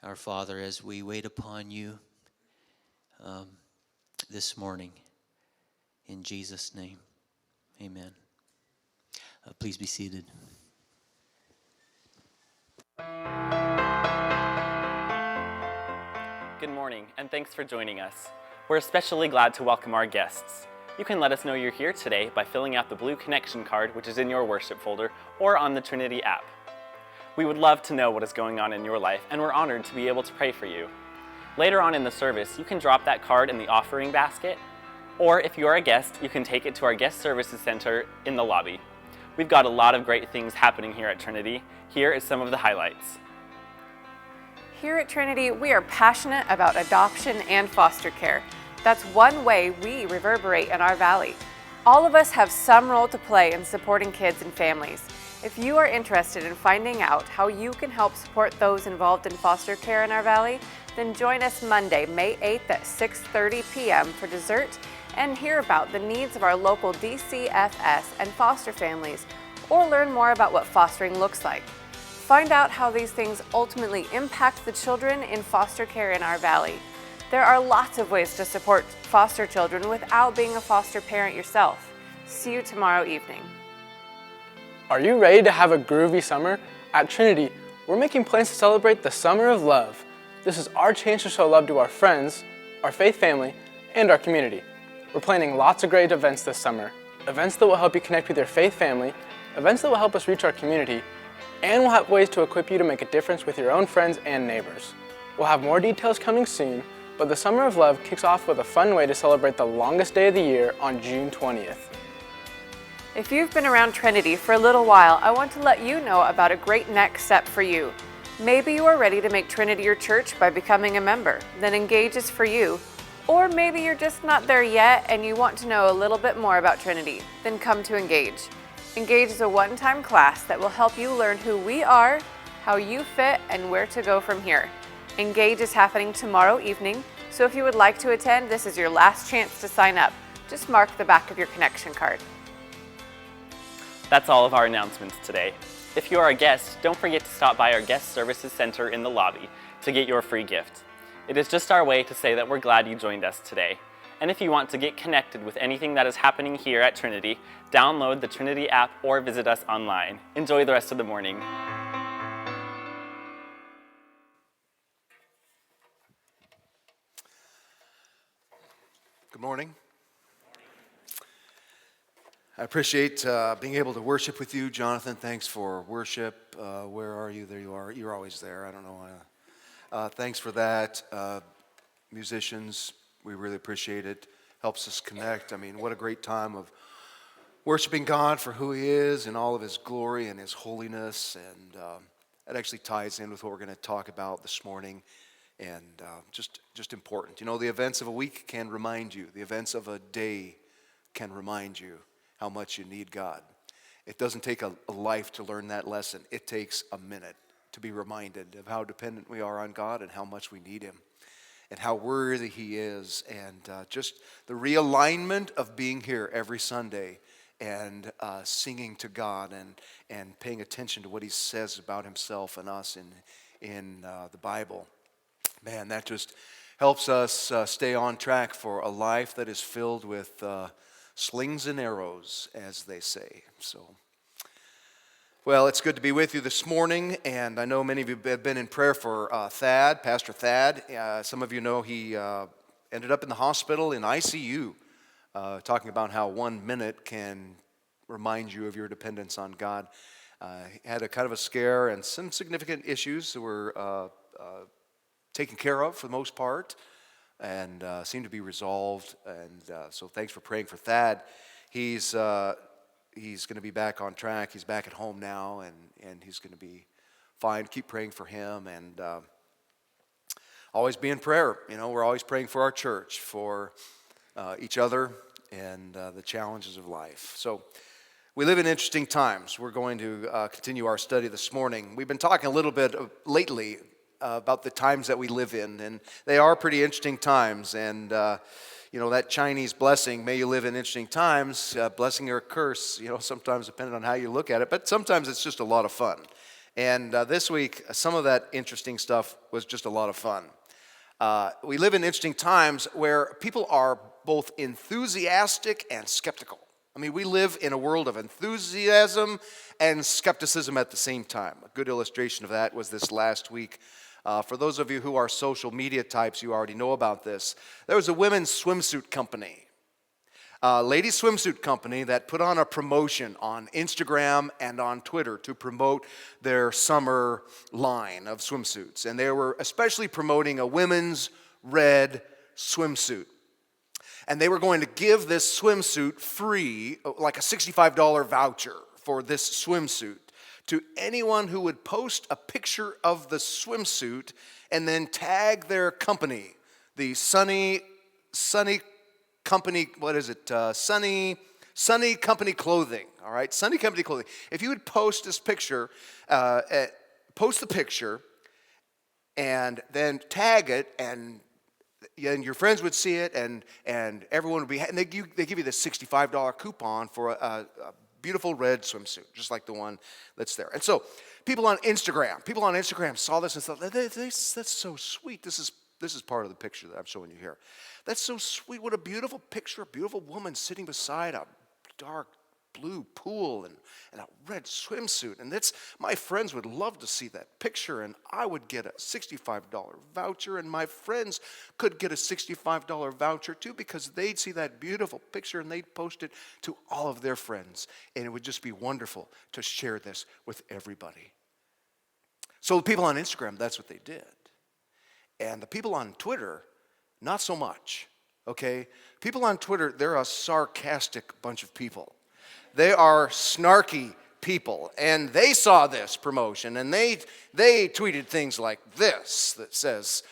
Our Father, as we wait upon you this morning, in Jesus' name, amen. Please be seated. Good morning, and thanks for joining us. We're especially glad to welcome our guests. You can let us know you're here today by filling out the blue connection card, which is in your worship folder, or on the Trinity app. We would love to know what is going on in your life, and we're honored to be able to pray for you. Later on in the service, you can drop that card in the offering basket, or if you are a guest, you can take it to our Guest Services Center in the lobby. We've got a lot of great things happening here at Trinity. Here is some of the highlights. Here at Trinity, we are passionate about adoption and foster care. That's one way we reverberate in our valley. All of us have some role to play in supporting kids and families. If you are interested in finding out how you can help support those involved in foster care in our valley, then join us Monday, May 8th at 6:30 p.m. for dessert and hear about the needs of our local DCFS and foster families, or learn more about what fostering looks like. Find out how these things ultimately impact the children in foster care in our valley. There are lots of ways to support foster children without being a foster parent yourself. See you tomorrow evening. Are you ready to have a groovy summer? At Trinity, we're making plans to celebrate the Summer of Love. This is our chance to show love to our friends, our faith family, and our community. We're planning lots of great events this summer. Events that will help you connect with your faith family, events that will help us reach our community, and we'll have ways to equip you to make a difference with your own friends and neighbors. We'll have more details coming soon, but the Summer of Love kicks off with a fun way to celebrate the longest day of the year on June 20th. If you've been around Trinity for a little while, I want to let you know about a great next step for you. Maybe you are ready to make Trinity your church by becoming a member, then Engage is for you. Or maybe you're just not there yet and you want to know a little bit more about Trinity, then come to Engage. Engage is a one-time class that will help you learn who we are, how you fit, and where to go from here. Engage is happening tomorrow evening, so if you would like to attend, this is your last chance to sign up. Just mark the back of your connection card. That's all of our announcements today. If you are a guest, don't forget to stop by our Guest Services Center in the lobby to get your free gift. It is just our way to say that we're glad you joined us today. And if you want to get connected with anything that is happening here at Trinity, download the Trinity app or visit us online. Enjoy the rest of the morning. Good morning. I appreciate being able to worship with you. Jonathan, thanks for worship. Where are you? There you are. You're always there. I don't know why. Thanks for that. Musicians, we really appreciate it. Helps us connect. I mean, what a great time of worshiping God for who He is and all of His glory and His holiness. And that actually ties in with what we're going to talk about this morning. And just important. You know, the events of a week can remind you. The events of a day can remind you how much you need God. It doesn't take a life to learn that lesson. It takes a minute to be reminded of how dependent we are on God and how much we need Him and how worthy He is. And just the realignment of being here every Sunday and singing to God and paying attention to what He says about Himself and us in the Bible. Man, that just helps us stay on track for a life that is filled with slings and arrows, as they say. So, well, it's good to be with you this morning, and I know many of you have been in prayer for Thad, Pastor Thad. Some of you know he ended up in the hospital in ICU, talking about how 1 minute can remind you of your dependence on God. He had a kind of a scare and some significant issues that were taken care of for the most part and seem to be resolved. And so thanks for praying for Thad. He's going to be back on track. He's back at home now, and he's going to be fine. Keep praying for him, and always be in prayer. You know, we're always praying for our church, for each other, and the challenges of life. So we live in interesting times. We're going to continue our study this morning. We've been talking a little bit lately about the times that we live in, and they are pretty interesting times. And you know, that Chinese blessing, may you live in interesting times, blessing or a curse, you know, sometimes depending on how you look at it, but sometimes it's just a lot of fun. And this week, some of that interesting stuff was just a lot of fun. We live in interesting times where people are both enthusiastic and skeptical. I mean, we live in a world of enthusiasm and skepticism at the same time. A good illustration of that was this last week. For those of you who are social media types, you already know about this. There was a women's swimsuit company, ladies swimsuit company that put on a promotion on Instagram and on Twitter to promote their summer line of swimsuits. And they were especially promoting a women's red swimsuit. And they were going to give this swimsuit free, like a $65 voucher for this swimsuit, to anyone who would post a picture of the swimsuit and then tag their company, the Sunny Company, what is it? Sunny Company Clothing, all right? Sunny Company Clothing. If you would post this picture, post the picture, and then tag it, and your friends would see it, and everyone would be, and they give you this $65 coupon for a beautiful red swimsuit, just like the one that's there. And so people on Instagram saw this and thought, that's so sweet. This is part of the picture that I'm showing you here. That's so sweet. What a beautiful picture, a beautiful woman sitting beside a dark blue pool and a red swimsuit. And my friends would love to see that picture, and I would get a $65 voucher, and my friends could get a $65 voucher too, because they'd see that beautiful picture and they'd post it to all of their friends, and it would just be wonderful to share this with everybody. So the people on Instagram, that's what they did. And the people on Twitter, not so much, okay? People on Twitter, they're a sarcastic bunch of people. They are snarky people, and they saw this promotion, and they tweeted things like this that says,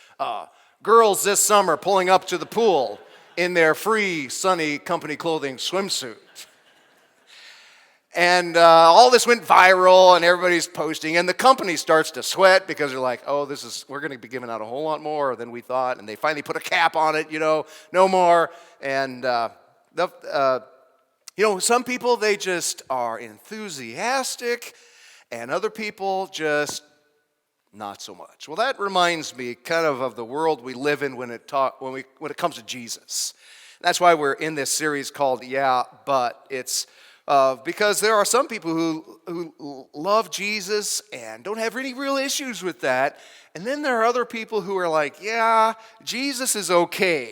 girls this summer pulling up to the pool in their free Sunny Company Clothing swimsuit. And all this went viral, and everybody's posting, and the company starts to sweat because they're like, we're going to be giving out a whole lot more than we thought, and they finally put a cap on it, no more. And some people, they just are enthusiastic, and other people just not so much. Well, that reminds me kind of the world we live in when it comes to Jesus. That's why we're in this series called Yeah, But. It's because there are some people who love Jesus and don't have any real issues with that. And then there are other people who are like, yeah, Jesus is okay,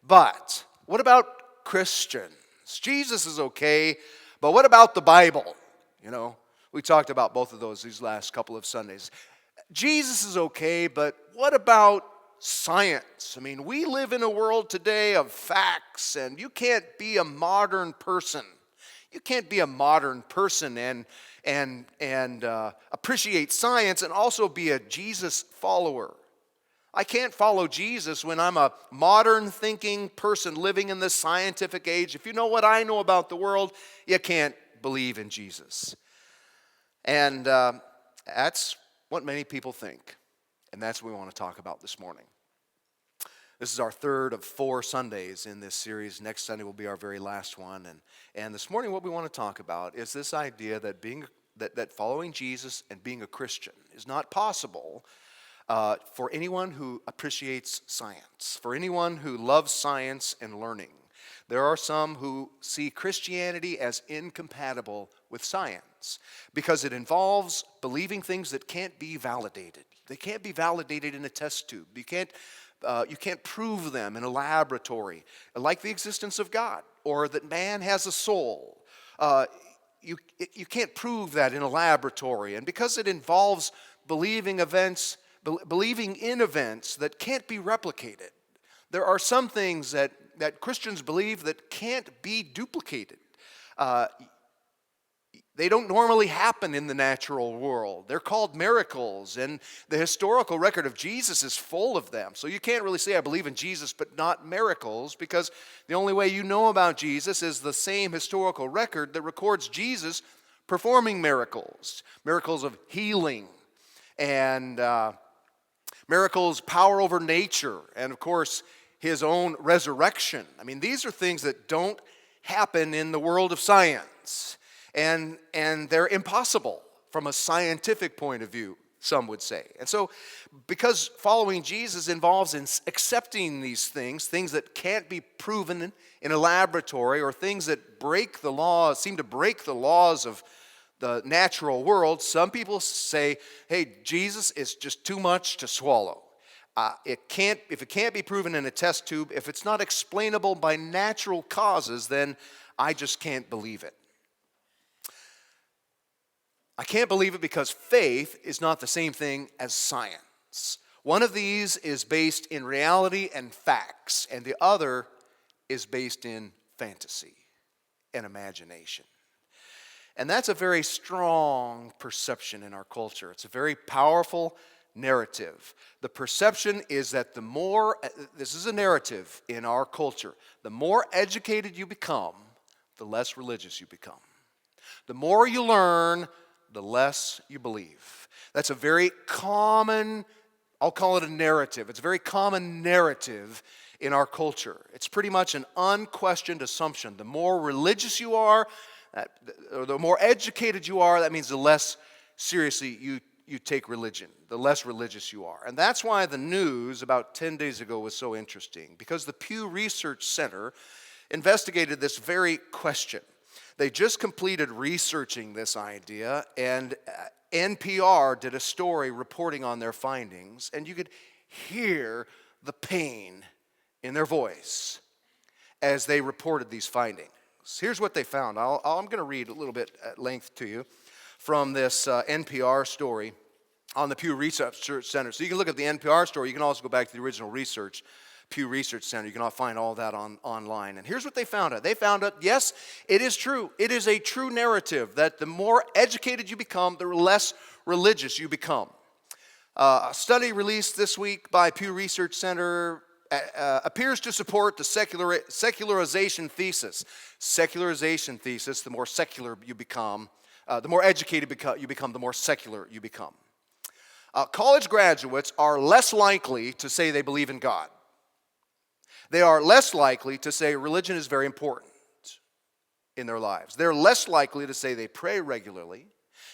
but what about Christians? Jesus is okay, but what about the Bible? We talked about both of these last couple of Sundays. Jesus is okay, but what about science? I mean, we live in a world today of facts, and you can't be a modern person. You can't be a modern person and appreciate science and also be a Jesus follower. I can't follow Jesus when I'm a modern thinking person living in this scientific age. If you know what I know about the world, you can't believe in Jesus. And that's what many people think. And that's what we want to talk about this morning. This is our third of 4 Sundays in this series. Next Sunday will be our very last one. And this morning what we want to talk about is this idea that that following Jesus and being a Christian is not possible for anyone who appreciates science, for anyone who loves science and learning. There are some who see Christianity as incompatible with science because it involves believing things that can't be validated. They can't be validated in a test tube. You can't prove them in a laboratory, like the existence of God or that man has a soul. You can't prove that in a laboratory. And because it involves believing in events that can't be replicated, there are some things that Christians believe that can't be duplicated. They don't normally happen in the natural world. They're called miracles, and the historical record of Jesus is full of them. So you can't really say, I believe in Jesus, but not miracles, because the only way you know about Jesus is the same historical record that records Jesus performing miracles. Miracles of healing, and miracles, power over nature, and of course, his own resurrection. I mean, these are things that don't happen in the world of science. And they're impossible from a scientific point of view, some would say. And so, because following Jesus involves in accepting these things that can't be proven in a laboratory, or things that break the laws, seem to break the laws of the natural world, some people say, hey, Jesus is just too much to swallow. If it can't be proven in a test tube, if it's not explainable by natural causes, then I just can't believe it. I can't believe it because faith is not the same thing as science. One of these is based in reality and facts, and the other is based in fantasy and imagination. And that's a very strong perception in our culture. It's a very powerful narrative. The perception is that this is a narrative in our culture, the more educated you become, the less religious you become. The more you learn, the less you believe. That's a very common, I'll call it a narrative. It's a very common narrative in our culture. It's pretty much an unquestioned assumption. The more religious you are, or the more educated you are, that means the less seriously you take religion, the less religious you are. And that's why the news about 10 days ago was so interesting, because the Pew Research Center investigated this very question. They just completed researching this idea, and NPR did a story reporting on their findings, and you could hear the pain in their voice as they reported these findings. Here's what they found. I'm going to read a little bit at length to you from this NPR story on the Pew Research Center. So you can look at the NPR story. You can also go back to the original research, Pew Research Center. You can find all that online. And here's what they found out. They found out, yes, it is true. It is a true narrative that the more educated you become, the less religious you become. A study released this week by Pew Research Center appears to support the secularization thesis. Secularization thesis, the more secular you become, the more educated you become, the more secular you become. College graduates are less likely to say they believe in God. They are less likely to say religion is very important in their lives. They're less likely to say they pray regularly.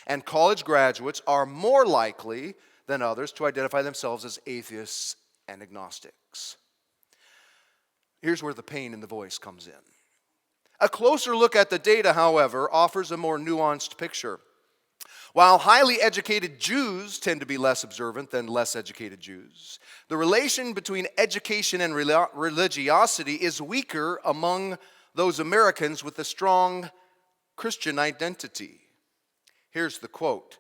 And college graduates are more likely than others to identify themselves as atheists and agnostics. Here's where the pain in the voice comes in. A closer look at the data, however, offers a more nuanced picture. While highly educated Jews tend to be less observant than less educated Jews, the relation between education and religiosity is weaker among those Americans with a strong Christian identity. Here's the quote.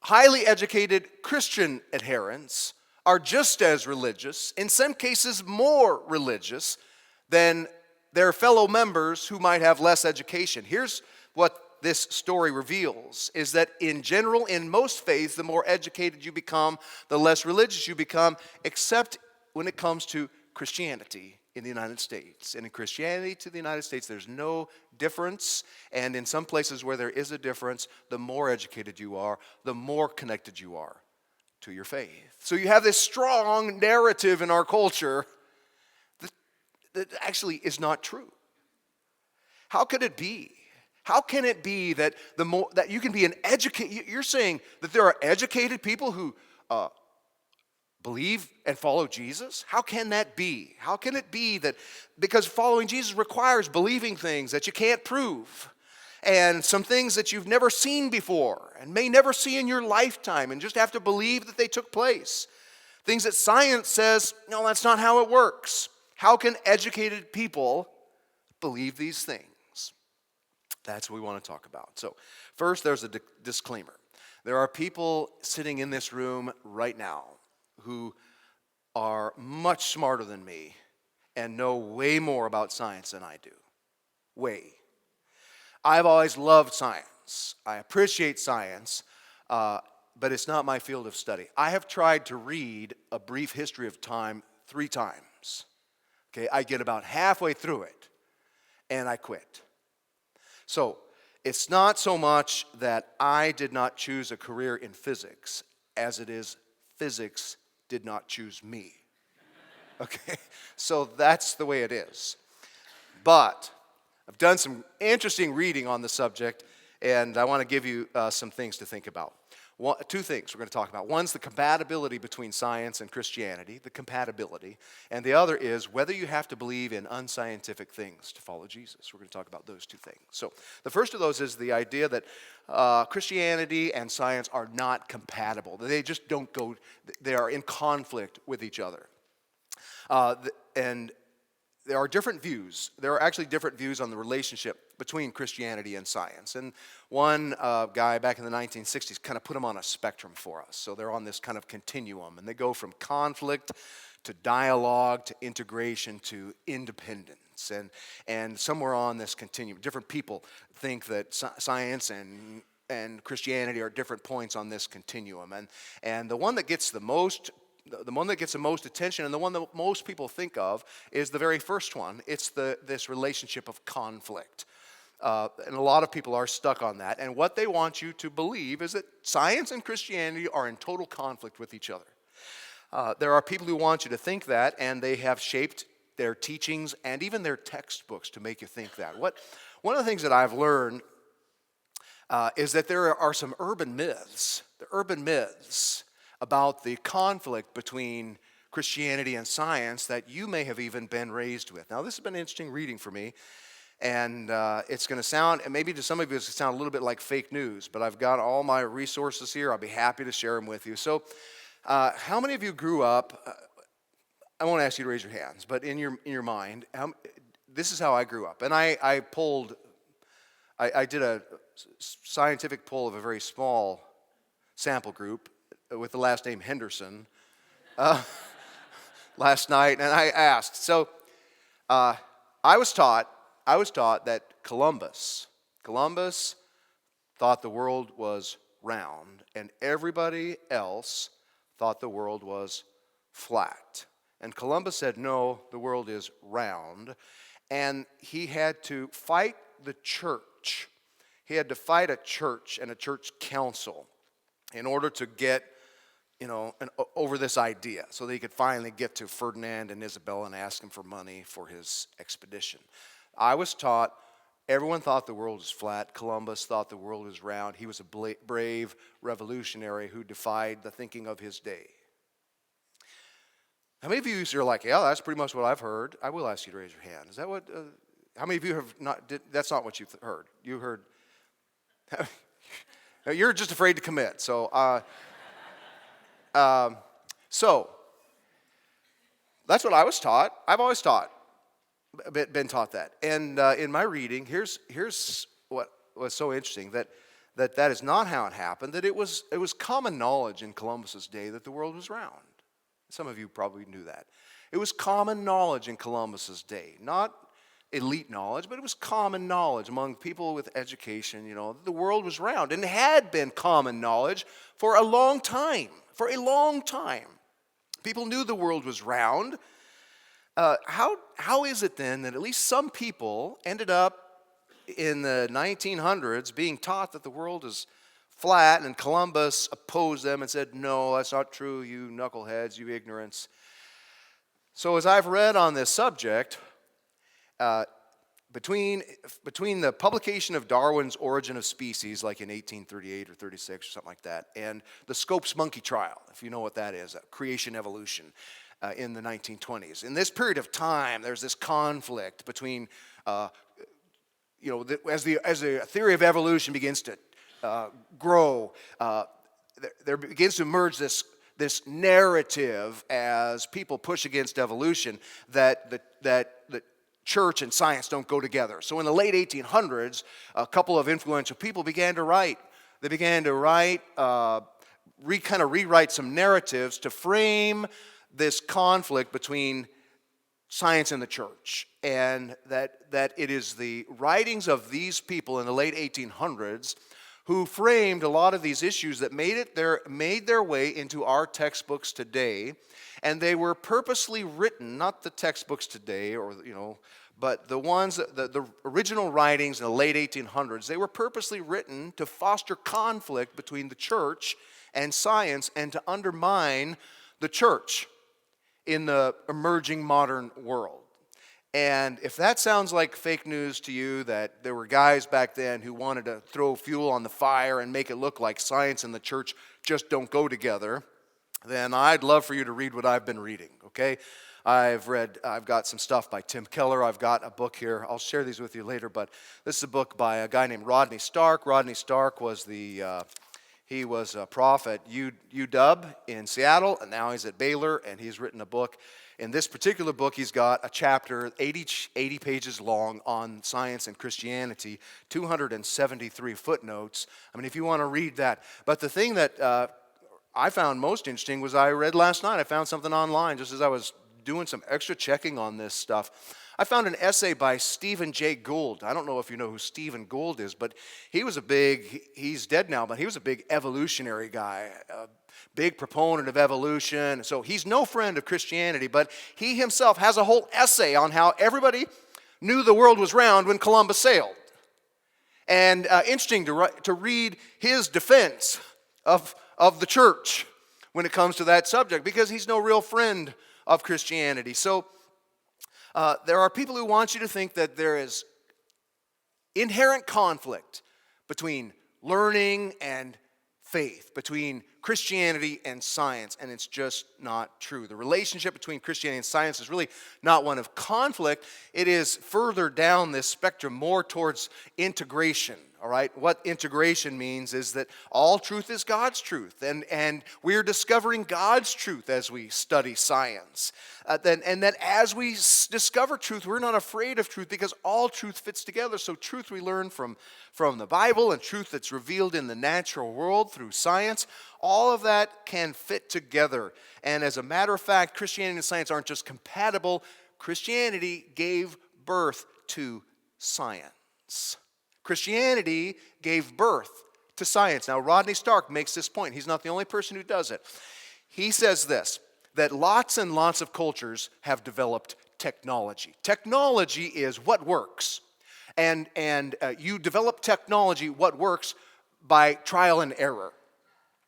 Highly educated Christian adherents are just as religious, in some cases more religious, than their fellow members who might have less education. Here's what this story reveals, is that in general, in most faiths, the more educated you become, the less religious you become, except when it comes to Christianity in the United States. And in Christianity to the United States, there's no difference. And in some places where there is a difference, the more educated you are, the more connected you are to your faith. So you have this strong narrative in our culture that actually is not true. How could it be? How can it be that that you can be an educated? You're saying that there are educated people who believe and follow Jesus? How can that be? How can it be that because following Jesus requires believing things that you can't prove, and some things that you've never seen before and may never see in your lifetime, and just have to believe that they took place? Things that science says, no, that's not how it works. How can educated people believe these things? That's what we want to talk about. So first, there's a disclaimer. There are people sitting in this room right now who are much smarter than me and know way more about science than I do. Way. I've always loved science. I appreciate science, but it's not my field of study. I have tried to read A Brief History of Time 3 times. Okay, I get about halfway through it, and I quit. So, it's not so much that I did not choose a career in physics, as it is physics did not choose me. Okay, so that's the way it is. But I've done some interesting reading on the subject, And I want to give you some things to think about. Two things we're going to talk about. One's the compatibility between science and Christianity, the compatibility. And the other is whether you have to believe in unscientific things to follow Jesus. We're going to talk about those two things. So the first of those is the idea that Christianity and science are not compatible. They just don't go, they are in conflict with each other. And there are different views. There are actually different views on the relationship between Christianity and science. And one guy back in the 1960s kind of put them on a spectrum for us. So they're on this kind of continuum, and they go from conflict to dialogue to integration to independence. And somewhere on this continuum, different people think that science and Christianity are different points on this continuum. And the one that gets the most attention, and the one that most people think of, is the very first one. It's this relationship of conflict. And a lot of people are stuck on that. And what they want you to believe is that science and Christianity are in total conflict with each other. There are people who want you to think that, and they have shaped their teachings and even their textbooks to make you think that. One of the things that I've learned is that there are some urban myths. The urban myths about the conflict between Christianity and science that you may have even been raised with. Now, this has been interesting reading for me, and it's going to sound, and maybe to some of you it's going to sound a little bit like fake news, but I've got all my resources here. I'll be happy to share them with you. So, how many of you grew up, I won't ask you to raise your hands, but in your mind, this is how I grew up. And I did a scientific poll of a very small sample group with the last name Henderson last night, and I asked. So I was taught that Columbus thought the world was round, and everybody else thought the world was flat. And Columbus said, no, the world is round, and he had to fight the church. He had to fight a church and a church council in order to get over this idea, so that he could finally get to Ferdinand and Isabella and ask him for money for his expedition. I was taught everyone thought the world was flat. Columbus thought the world was round. He was a brave revolutionary who defied the thinking of his day. How many of you are like, yeah, that's pretty much what I've heard? I will ask you to raise your hand. Is that what, how many of you have not, that's not what you've heard. You heard, you're just afraid to commit, so... So, that's what I was taught. I've always been taught that. And in my reading, here's what was so interesting, that is not how it happened, that it was common knowledge in Columbus's day that the world was round. Some of you probably knew that. It was common knowledge in Columbus's day, not elite knowledge, but it was common knowledge among people with education, the world was round, and it had been common knowledge for a long time. For a long time, people knew the world was round. How is it then that at least some people ended up in the 1900s being taught that the world is flat, and Columbus opposed them and said, no, that's not true, you knuckleheads, you ignorants. So as I've read on this subject, between the publication of Darwin's Origin of Species, like in 1838 or 36 or something like that, and the Scopes monkey trial, if you know what that is, creation evolution in the 1920s. In this period of time, there's this conflict between, as the theory of evolution begins to grow, there begins to emerge this narrative as people push against evolution that the church and science don't go together. So in the late 1800s, a couple of influential people began to write. They began to write, rewrite some narratives to frame this conflict between science and the church. And that it is the writings of these people in the late 1800s who framed a lot of these issues that made their way into our textbooks today. And they were purposely written, not the textbooks today, but the original writings in the late 1800s, they were purposely written to foster conflict between the church and science and to undermine the church in the emerging modern world. And if that sounds like fake news to you, that there were guys back then who wanted to throw fuel on the fire and make it look like science and the church just don't go together, then I'd love for you to read what I've been reading, okay? I've got some stuff by Tim Keller. I've got a book here. I'll share these with you later, but this is a book by a guy named Rodney Stark. Rodney Stark was he was a prof at UW in Seattle, and now he's at Baylor, and he's written a book. In this particular book, he's got a chapter 80 pages long on science and Christianity, 273 footnotes. I mean, if you want to read that. But the thing that I found most interesting was I read last night. I found something online just as I was doing some extra checking on this stuff. I found an essay by Stephen Jay Gould. I don't know if you know who Stephen Gould is, but he's dead now, but he was a big evolutionary guy, a big proponent of evolution. So he's no friend of Christianity, but he himself has a whole essay on how everybody knew the world was round when Columbus sailed. And interesting to read his defense of the church when it comes to that subject, because he's no real friend of Christianity. So there are people who want you to think that there is inherent conflict between learning and faith, between Christianity and science, and it's just not true. The relationship between Christianity and science is really not one of conflict. It is further down this spectrum, more towards integration. All right, what integration means is that all truth is God's truth, and we're discovering God's truth as we study science. And that as we discover truth, we're not afraid of truth because all truth fits together. So truth we learn from the Bible and truth that's revealed in the natural world through science, all of that can fit together. And as a matter of fact, Christianity and science aren't just compatible. Christianity gave birth to science. Christianity gave birth to science. Now, Rodney Stark makes this point. He's not the only person who does it. He says this, that lots and lots of cultures have developed technology. Technology is what works. And you develop technology, what works, by trial and error.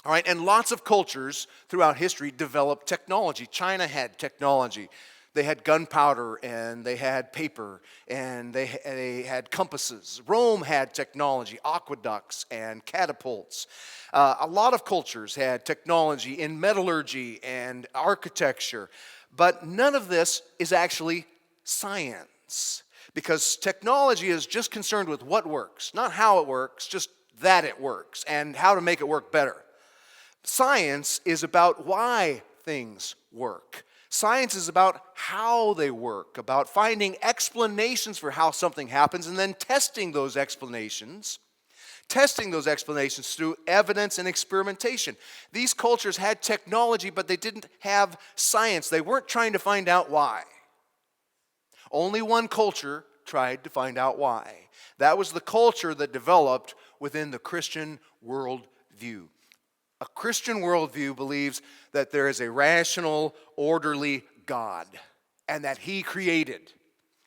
All right, and lots of cultures throughout history developed technology. China had technology. They had gunpowder, and they had paper, and they had compasses. Rome had technology, aqueducts and catapults. A lot of cultures had technology in metallurgy and architecture, but none of this is actually science, because technology is just concerned with what works, not how it works, just that it works and how to make it work better. Science is about why things work. Science is about how they work, about finding explanations for how something happens and then testing those explanations through evidence and experimentation. These cultures had technology, but they didn't have science. They weren't trying to find out why. Only one culture tried to find out why. That was the culture that developed within the Christian worldview. A Christian worldview believes that there is a rational, orderly God, and that He created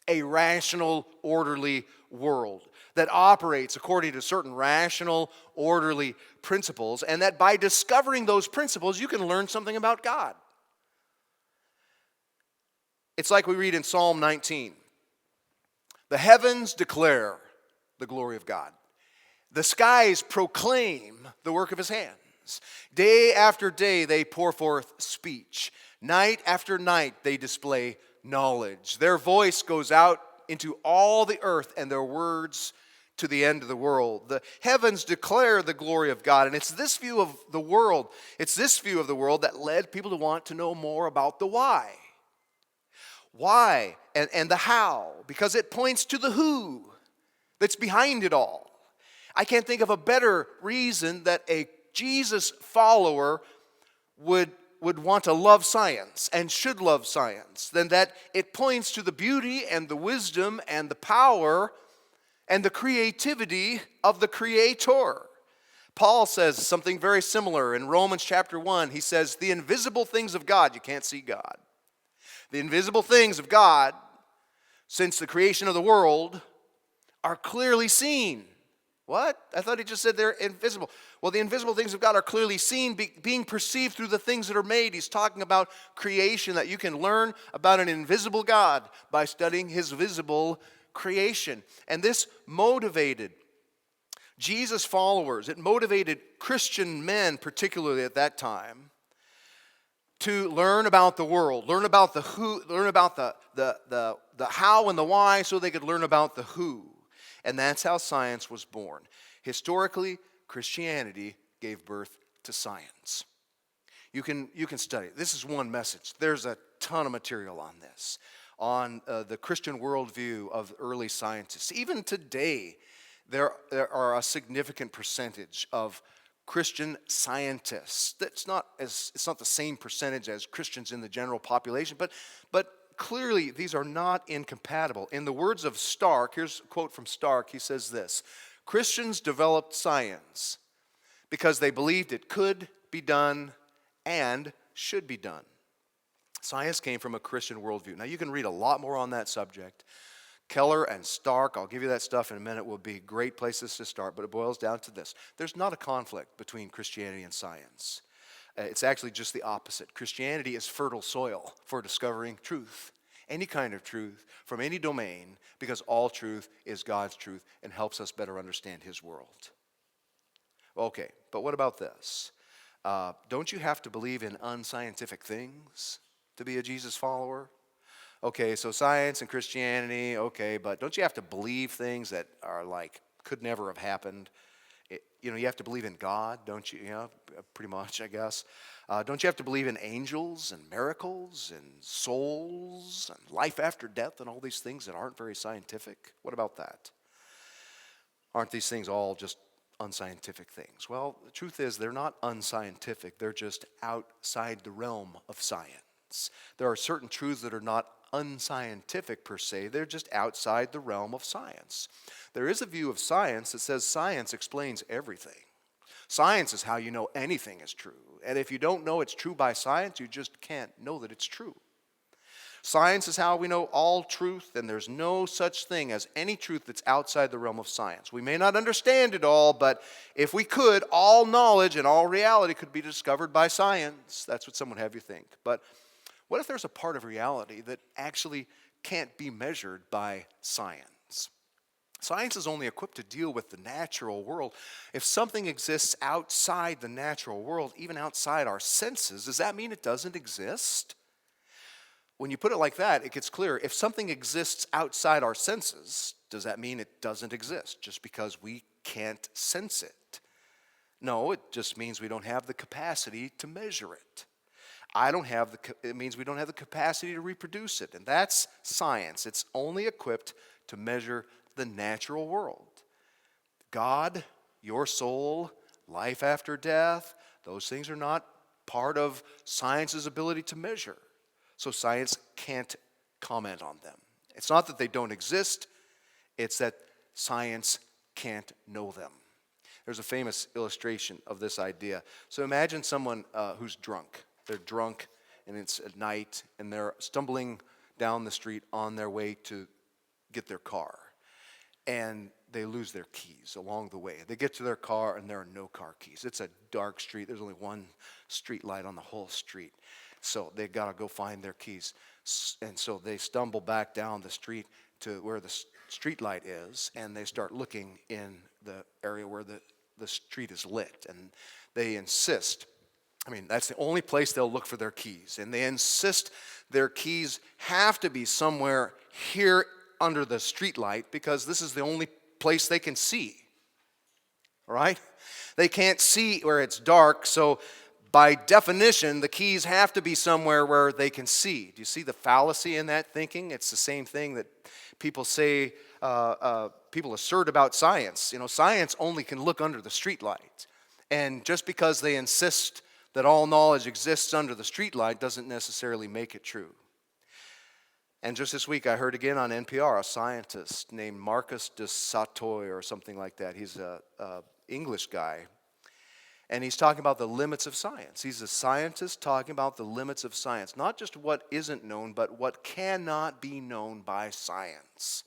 a rational, orderly world that operates according to certain rational, orderly principles, and that by discovering those principles, you can learn something about God. It's like we read in Psalm 19. The heavens declare the glory of God. The skies proclaim the work of His hands. Day after day they pour forth speech. Night after night they display knowledge. Their voice goes out into all the earth, and their words to the end of the world. The heavens declare the glory of God, and it's this view of the world that led people to want to know more about the why. Why and the how, because it points to the who that's behind it all. I can't think of a better reason that a Jesus follower would want to love science and should love science than that it points to the beauty and the wisdom and the power and the creativity of the Creator. Paul says something very similar in Romans chapter 1. He says, the invisible things of God, you can't see God. The invisible things of God, since the creation of the world, are clearly seen. What? I thought he just said they're invisible. Well, the invisible things of God are clearly seen, being perceived through the things that are made. He's talking about creation, that you can learn about an invisible God by studying his visible creation. And this motivated Jesus followers. It motivated Christian men, particularly at that time, to learn about the world, learn about the who, learn about the how and the why, so they could learn about the who. And that's how science was born. Historically, Christianity gave birth to science. You can study it. This is one message. There's a ton of material on this, on the Christian worldview of early scientists. Even today, there are a significant percentage of Christian scientists. It's not the same percentage as Christians in the general population, but clearly these are not incompatible. In the words of Stark, here's a quote from Stark. He says this: Christians developed science because they believed it could be done and should be done. Science came from a Christian worldview. Now, you can read a lot more on that subject. Keller and Stark, I'll give you that stuff in a minute, will be great places to start, but it boils down to this. There's not a conflict between Christianity and science. It's actually just the opposite. Christianity is fertile soil for discovering truth, any kind of truth, from any domain, because all truth is God's truth and helps us better understand his world. Okay, but what about this? Don't you have to believe in unscientific things to be a Jesus follower? Okay, so science and Christianity, okay, but don't you have to believe things that are like, could never have happened? You have to believe in God, don't you? Pretty much, I guess. Don't you have to believe in angels and miracles and souls and life after death and all these things that aren't very scientific? What about that? Aren't these things all just unscientific things? Well, the truth is they're not unscientific. They're just outside the realm of science. There are certain truths that are not unscientific per se. They're just outside the realm of science. There is a view of science that says science explains everything. Science is how you know anything is true. And if you don't know it's true by science, you just can't know that it's true. Science is how we know all truth, and there's no such thing as any truth that's outside the realm of science. We may not understand it all, but if we could, all knowledge and all reality could be discovered by science. That's what some would have you think. But what if there's a part of reality that actually can't be measured by science? Science is only equipped to deal with the natural world. If something exists outside the natural world, even outside our senses, does that mean it doesn't exist? When you put it like that, it gets clearer. If something exists outside our senses, does that mean it doesn't exist just because we can't sense it? No, it just means we don't have the capacity to measure it. It means we don't have the capacity to reproduce it. And that's science. It's only equipped to measure the natural world. God, your soul, life after death, those things are not part of science's ability to measure. So science can't comment on them. It's not that they don't exist, it's that science can't know them. There's a famous illustration of this idea. So imagine someone who's drunk. They're drunk, and it's at night, and they're stumbling down the street on their way to get their car. And they lose their keys along the way. They get to their car, and there are no car keys. It's a dark street. There's only one street light on the whole street. So they got to go find their keys. And so they stumble back down the street to where the street light is, and they start looking in the area where the street is lit. And they insist, that's the only place they'll look for their keys. And they insist their keys have to be somewhere here under the street light because this is the only place they can see. All right? They can't see where it's dark, so by definition, the keys have to be somewhere where they can see. Do you see the fallacy in that thinking? It's the same thing that people say, people assert about science. Science only can look under the street light. And just because they insist that all knowledge exists under the street light doesn't necessarily make it true. And just this week I heard again on NPR a scientist named Marcus de Sautoy or something like that. He's an English guy. And he's talking about the limits of science. He's a scientist talking about the limits of science. Not just what isn't known, but what cannot be known by science.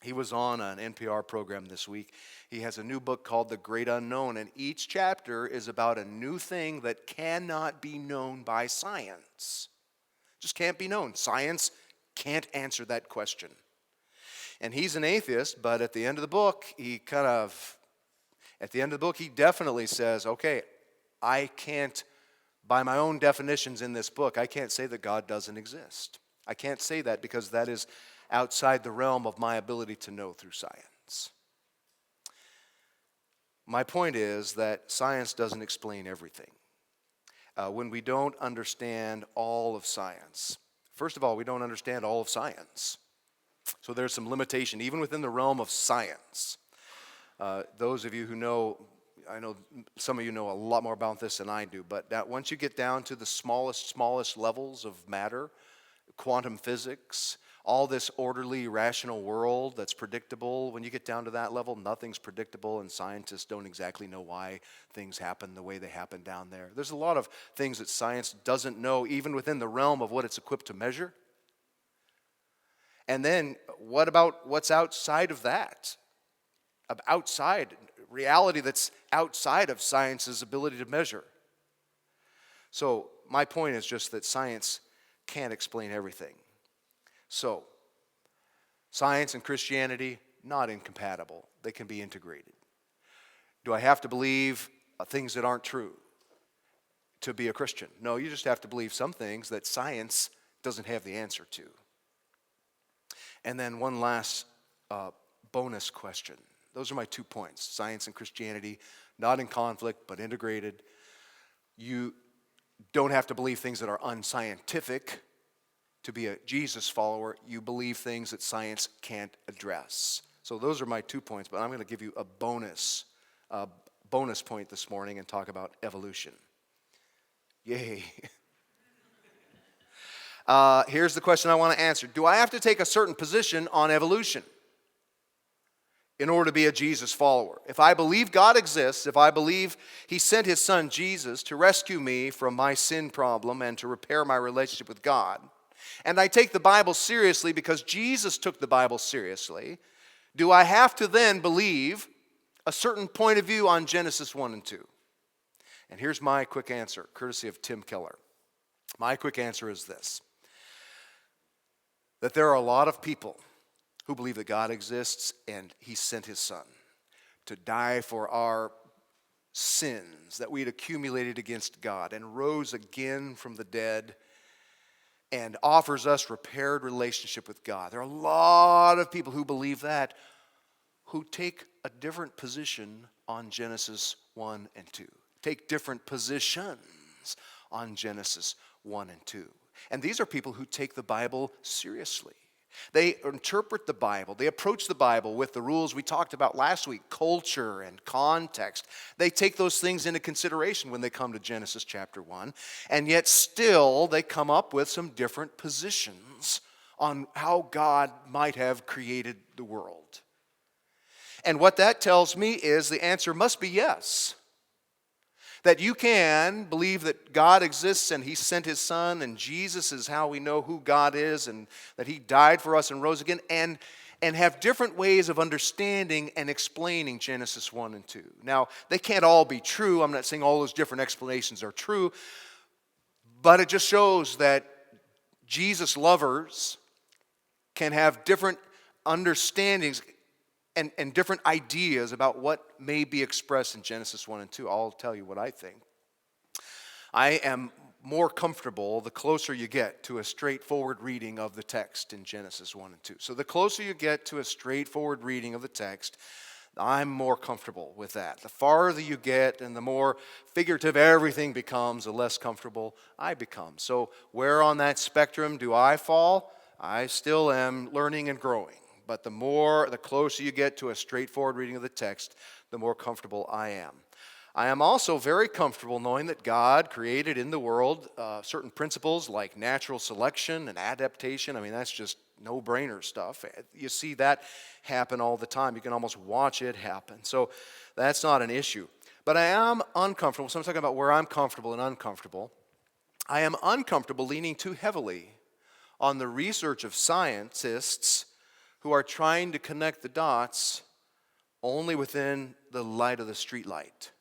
He was on an NPR program this week. He has a new book called The Great Unknown, and each chapter is about a new thing that cannot be known by science. Just can't be known. Science can't answer that question. And he's an atheist, but at the end of the book, he definitely says, okay, I can't, by my own definitions in this book, I can't say that God doesn't exist. I can't say that because that is outside the realm of my ability to know through science. My point is that science doesn't explain everything. When we don't understand all of science, first of all, we don't understand all of science. So there's some limitation, even within the realm of science. Those of you who know, I know some of you know a lot more about this than I do, but that once you get down to the smallest levels of matter, quantum physics, all this orderly, rational world that's predictable, when you get down to that level, nothing's predictable, and scientists don't exactly know why things happen the way they happen down there. There's a lot of things that science doesn't know, even within the realm of what it's equipped to measure. And then, what about what's outside of that? Outside, reality that's outside of science's ability to measure. So, my point is just that science can't explain everything. So, science and Christianity, not incompatible. They can be integrated. Do I have to believe things that aren't true to be a Christian? No, you just have to believe some things that science doesn't have the answer to. And then one last bonus question. Those are my 2 points. Science and Christianity, not in conflict, but integrated. You don't have to believe things that are unscientific to be a Jesus follower. You believe things that science can't address. So those are my 2 points, but I'm going to give you a bonus point this morning and talk about evolution. Yay. Here's the question I want to answer. Do I have to take a certain position on evolution in order to be a Jesus follower? If I believe God exists, if I believe He sent His Son Jesus to rescue me from my sin problem and to repair my relationship with God, and I take the Bible seriously because Jesus took the Bible seriously, do I have to then believe a certain point of view on Genesis 1 and 2? And here's my quick answer, courtesy of Tim Keller. My quick answer is this: that there are a lot of people who believe that God exists and He sent His Son to die for our sins that we'd accumulated against God and rose again from the dead and offers us repaired relationship with God. There are a lot of people who believe that, who take a different position on Genesis 1 and 2. Take different positions on Genesis 1 and 2. And these are people who take the Bible seriously. They interpret the Bible. They approach the Bible with the rules we talked about last week, culture and context. They take those things into consideration when they come to Genesis chapter 1, and yet still they come up with some different positions on how God might have created the world. And what that tells me is the answer must be yes. That you can believe that God exists and He sent His Son and Jesus is how we know who God is and that He died for us and rose again, and have different ways of understanding and explaining Genesis 1 and 2. Now, they can't all be true. I'm not saying all those different explanations are true, but it just shows that Jesus lovers can have different understandings and different ideas about what may be expressed in Genesis 1 and 2. I'll tell you what I think. I am more comfortable the closer you get to a straightforward reading of the text in Genesis 1 and 2. So the closer you get to a straightforward reading of the text, I'm more comfortable with that. The farther you get and the more figurative everything becomes, the less comfortable I become. So where on that spectrum do I fall? I still am learning and growing. But the closer you get to a straightforward reading of the text, the more comfortable I am. I am also very comfortable knowing that God created in the world certain principles like natural selection and adaptation. I mean, that's just no-brainer stuff. You see that happen all the time. You can almost watch it happen. So that's not an issue. But I am uncomfortable. So I'm talking about where I'm comfortable and uncomfortable. I am uncomfortable leaning too heavily on the research of scientists who who are trying to connect the dots only within the light of the street light.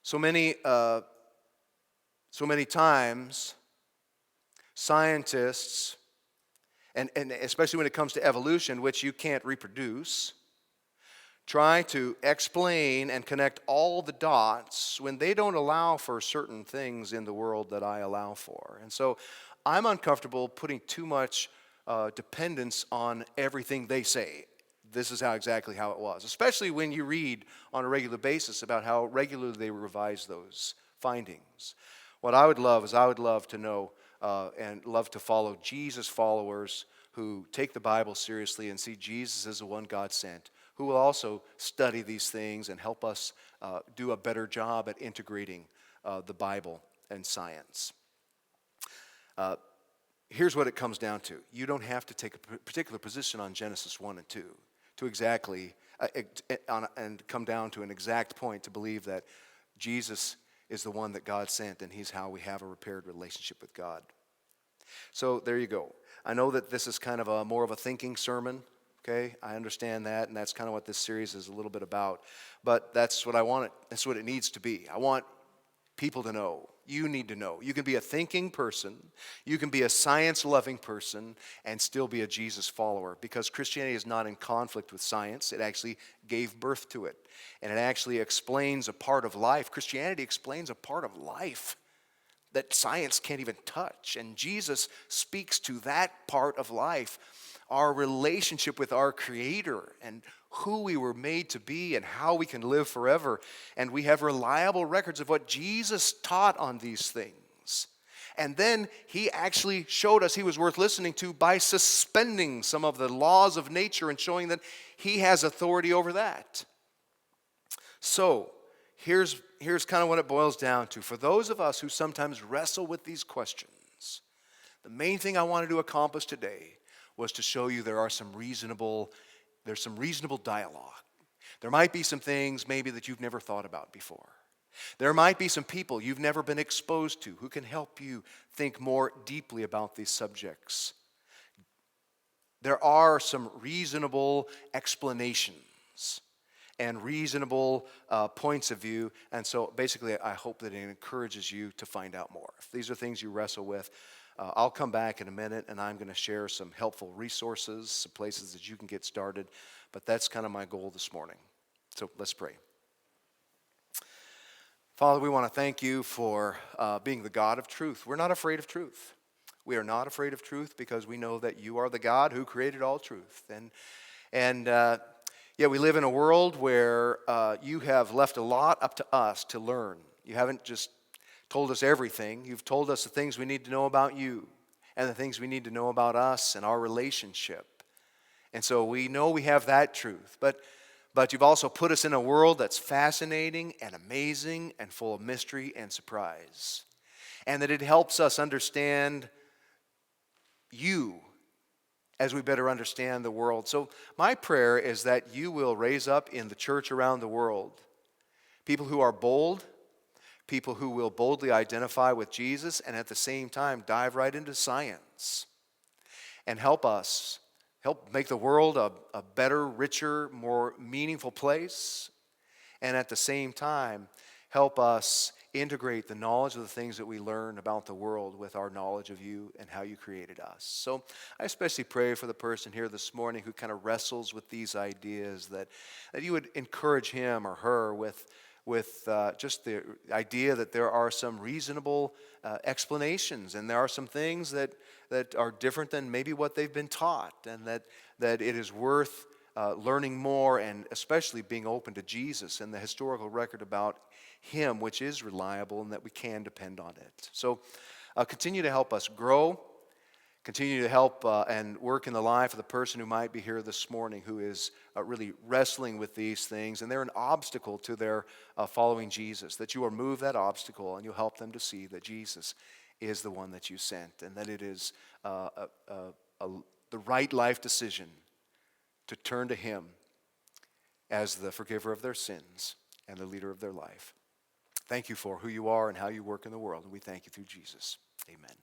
So many times, scientists, and especially when it comes to evolution, which you can't reproduce, try to explain and connect all the dots when they don't allow for certain things in the world that I allow for. And so I'm uncomfortable putting too much dependence on everything they say. This is exactly how it was, especially when you read on a regular basis about how regularly they revise those findings. What I would love to know and love to follow Jesus followers who take the Bible seriously and see Jesus as the one God sent, who will also study these things and help us do a better job at integrating the Bible and science. Here's what it comes down to. You don't have to take a particular position on Genesis 1 and 2 to exactly and come down to an exact point to believe that Jesus is the one that God sent and he's how we have a repaired relationship with God. So there you go. I know that this is kind of more of a thinking sermon, okay? I understand that, and that's kind of what this series is a little bit about. But that's what I want it. That's what it needs to be. I want people to know. You need to know. You can be a thinking person, you can be a science-loving person, and still be a Jesus follower, because Christianity is not in conflict with science. It actually gave birth to it, and it actually explains a part of life. Christianity explains a part of life that science can't even touch, and Jesus speaks to that part of life, our relationship with our Creator and who we were made to be and how we can live forever. And we have reliable records of what Jesus taught on these things. And then he actually showed us he was worth listening to by suspending some of the laws of nature and showing that he has authority over that. So here's kind of what it boils down to. For those of us who sometimes wrestle with these questions, the main thing I wanted to accomplish today was to show you there's some reasonable dialogue. There might be some things maybe that you've never thought about before. There might be some people you've never been exposed to who can help you think more deeply about these subjects. There are some reasonable explanations and reasonable points of view, and so basically I hope that it encourages you to find out more. If these are things you wrestle with, I'll come back in a minute and I'm going to share some helpful resources, some places that you can get started. But that's kind of my goal this morning. So let's pray. Father, we want to thank you for being the God of truth. We're not afraid of truth. We are not afraid of truth because we know that you are the God who created all truth. And we live in a world where you have left a lot up to us to learn. You haven't just told us everything. You've told us the things we need to know about you and the things we need to know about us and our relationship. And so we know we have that truth. But you've also put us in a world that's fascinating and amazing and full of mystery and surprise. And that it helps us understand you as we better understand the world. So my prayer is that you will raise up in the church around the world people who are bold, people who will boldly identify with Jesus and at the same time dive right into science and help make the world a better, richer, more meaningful place, and at the same time help us integrate the knowledge of the things that we learn about the world with our knowledge of you and how you created us. So I especially pray for the person here this morning who kind of wrestles with these ideas, that you would encourage him or her with just the idea that there are some reasonable explanations, and there are some things that are different than maybe what they've been taught, and that it is worth learning more, and especially being open to Jesus and the historical record about him, which is reliable and that we can depend on it. So continue to help us grow. Continue to help and work in the life of the person who might be here this morning who is really wrestling with these things, and they're an obstacle to their following Jesus, that you will remove that obstacle and you'll help them to see that Jesus is the one that you sent, and that it is the right life decision to turn to him as the forgiver of their sins and the leader of their life. Thank you for who you are and how you work in the world, and we thank you through Jesus. Amen.